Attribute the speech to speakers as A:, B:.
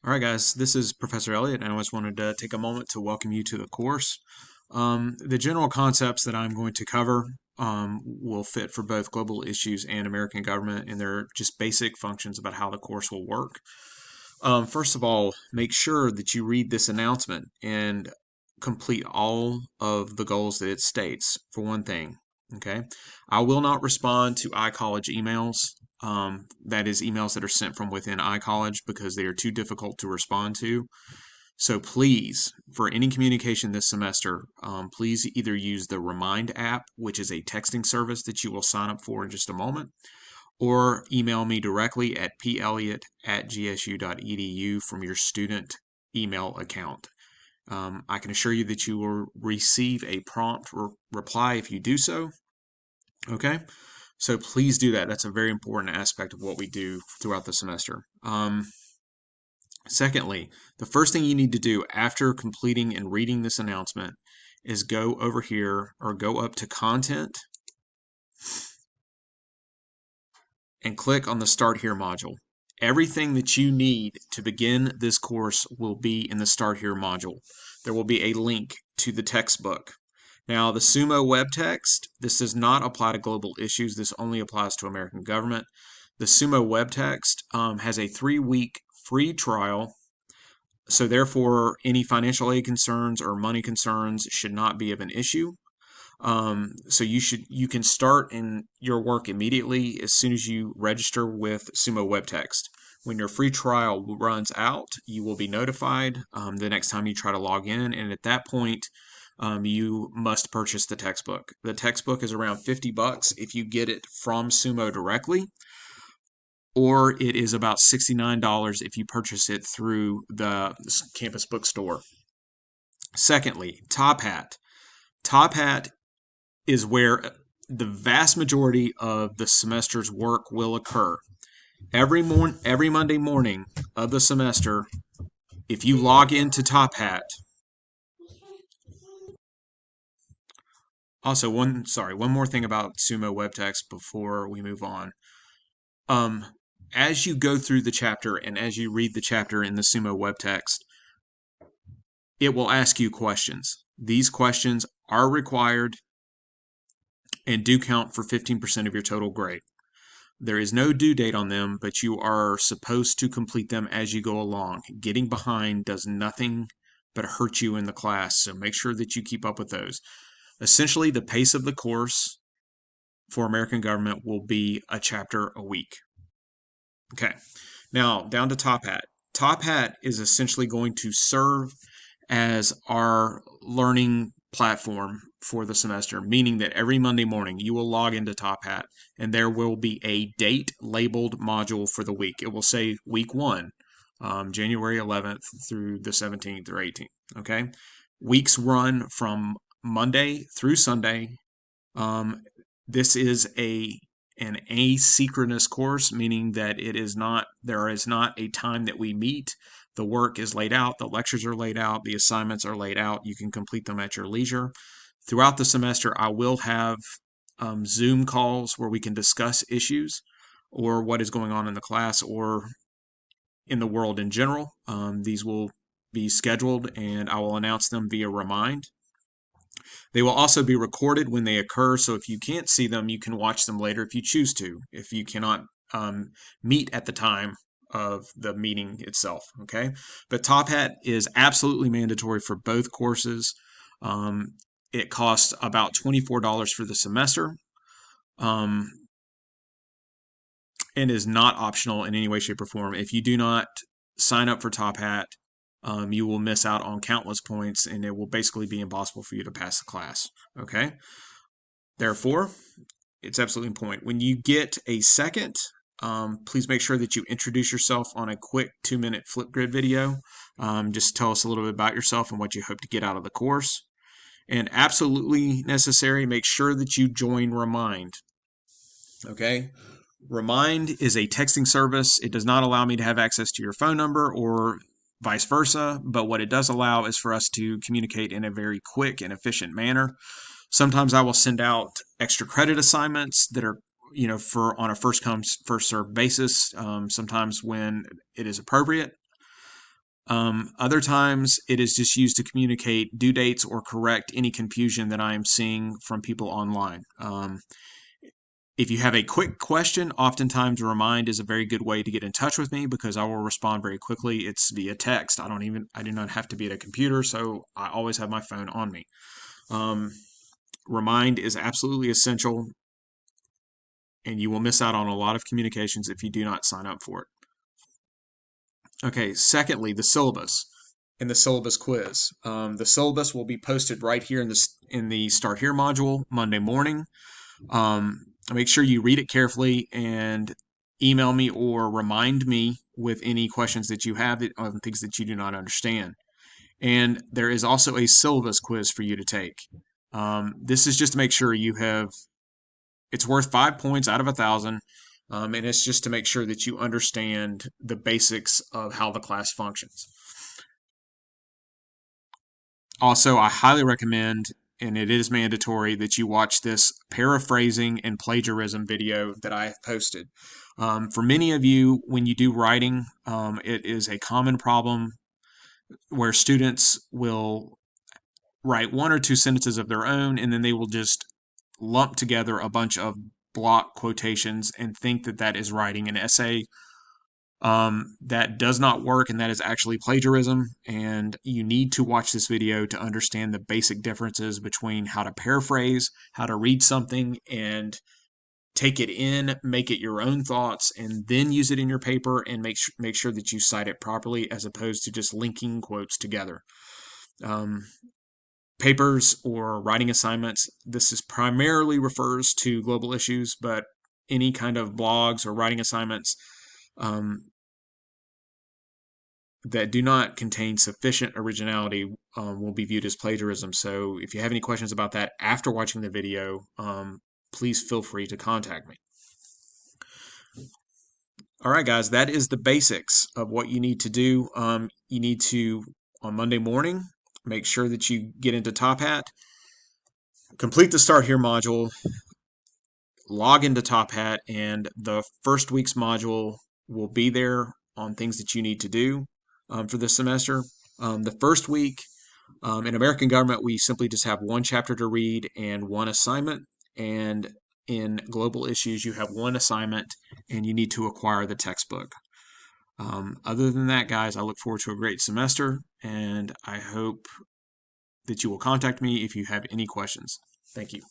A: All right, guys, this is Professor Elliott, and I just wanted to take a moment to welcome you to the course. The general concepts that I'm going to cover will fit for both global issues and American government, and they're just basic functions about how the course will work. First of all, make sure that you read this announcement and complete all of the goals that it states, for one thing. Okay. I will not respond to iCollege emails. That is emails that are sent from within iCollege because they are too difficult to respond to. So please, for any communication this semester, please either use the Remind app, which is a texting service that you will sign up for in just a moment, or email me directly at pelliott@gsu.edu from your student email account. I can assure you that you will receive a prompt reply if you do so. Okay, so please do that. That's a very important aspect of what we do throughout the semester. Secondly, the first thing you need to do after completing and reading this announcement is go over here or go up to Content and click on the Start Here module. Everything that you need to begin this course will be in the Start Here module. There will be a link to the textbook. Now, the Sumo web text, this does not apply to global issues. This only applies to American government. The Sumo web text has a 3-week free trial. So therefore, any financial aid concerns or money concerns should not be of an issue. So you can start in your work immediately as soon as you register with Sumo web text. When your free trial runs out, you will be notified the next time you try to log in, and at that point, you must purchase the textbook. The textbook is around $50 if you get it from Sumo directly, or it is about $69 if you purchase it through the campus bookstore. Secondly, Top Hat. Top Hat is where the vast majority of the semester's work will occur. Every Monday morning of the semester, if you log into Top Hat. Also, one more thing about Sumo web text before we move on. As you go through the chapter and as you read the chapter in the Sumo web text, it will ask you questions. These questions are required and do count for 15% of your total grade. There is no due date on them, but you are supposed to complete them as you go along. Getting behind does nothing but hurt you in the class, so make sure that you keep up with those. Essentially, the pace of the course for American government will be a chapter a week. Okay, now down to Top Hat. Top Hat is essentially going to serve as our learning platform for the semester, meaning that every Monday morning you will log into Top Hat and there will be a date labeled module for the week. It will say week 1, January 11th through the 17th or 18th. Okay, weeks run from Monday through Sunday. This is an asynchronous course, meaning that there is not a time that we meet. The work is laid out, the lectures are laid out, the assignments are laid out. You can complete them at your leisure. Throughout the semester, I will have Zoom calls where we can discuss issues or what is going on in the class or in the world in general. These will be scheduled and I will announce them via Remind. They will also be recorded when they occur, so if you can't see them, you can watch them later if you choose to, if you cannot meet at the time of the meeting itself, okay? But Top Hat is absolutely mandatory for both courses. It costs about $24 for the semester and is not optional in any way, shape, or form. If you do not sign up for Top Hat, you will miss out on countless points and it will basically be impossible for you to pass the class. Okay. Therefore, it's absolutely important. When you get a second, please make sure that you introduce yourself on a quick 2-minute Flipgrid video. Just tell us a little bit about yourself and what you hope to get out of the course. And absolutely necessary, make sure that you join Remind. Okay. Remind is a texting service. It does not allow me to have access to your phone number or vice versa, but what it does allow is for us to communicate in a very quick and efficient manner. Sometimes I will send out extra credit assignments that are, for on a first come, first served basis, sometimes when it is appropriate. Other times it is just used to communicate due dates or correct any confusion that I am seeing from people online. If you have a quick question, oftentimes Remind is a very good way to get in touch with me because I will respond very quickly. It's via text. I do not have to be at a computer, so I always have my phone on me. Remind is absolutely essential, and you will miss out on a lot of communications if you do not sign up for it. Okay, secondly, the syllabus and the syllabus quiz. The syllabus will be posted right here in the Start Here module Monday morning. Make sure you read it carefully and email me or remind me with any questions that you have on things that you do not understand. And there is also a syllabus quiz for you to take. This is just to make sure you have, it's worth 5 points out of 1,000. And it's just to make sure that you understand the basics of how the class functions. Also, I highly recommend, and it is mandatory, that you watch this paraphrasing and plagiarism video that I have posted. For many of you, when you do writing, it is a common problem where students will write 1 or 2 sentences of their own, and then they will just lump together a bunch of block quotations and think that that is writing an essay. That does not work, and that is actually plagiarism. And you need to watch this video to understand the basic differences between how to paraphrase, how to read something, and take it in, make it your own thoughts, and then use it in your paper and make sure that you cite it properly as opposed to just linking quotes together. Papers or writing assignments, this is primarily refers to global issues, but any kind of blogs or writing assignments that do not contain sufficient originality will be viewed as plagiarism. So if you have any questions about that after watching the video, please feel free to contact me. All right, guys, that is the basics of what you need to do. You need to, on Monday morning, make sure that you get into Top Hat, complete the Start Here module, log into Top Hat, and the first week's module will be there on things that you need to do for this semester. The first week, in American government, we simply just have 1 chapter to read and 1 assignment. And in global issues, you have 1 assignment and you need to acquire the textbook. Other than that, guys, I look forward to a great semester, and I hope that you will contact me if you have any questions. Thank you.